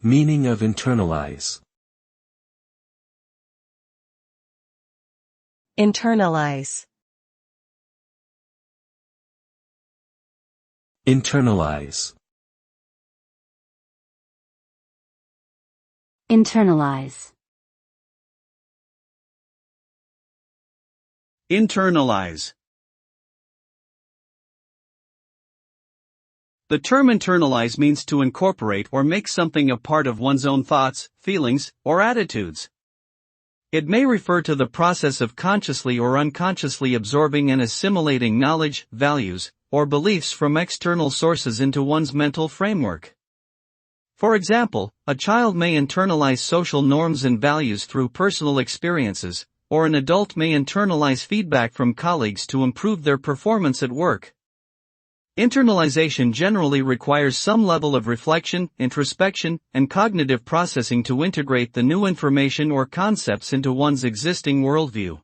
Meaning of internalize. Internalize. Internalize. Internalize. Internalize. The term internalize means to incorporate or make something a part of one's own thoughts, feelings, or attitudes. It may refer to the process of consciously or unconsciously absorbing and assimilating knowledge, values, or beliefs from external sources into one's mental framework. For example, a child may internalize social norms and values through personal experiences, or an adult may internalize feedback from colleagues to improve their performance at work. Internalization generally requires some level of reflection, introspection, and cognitive processing to integrate the new information or concepts into one's existing worldview.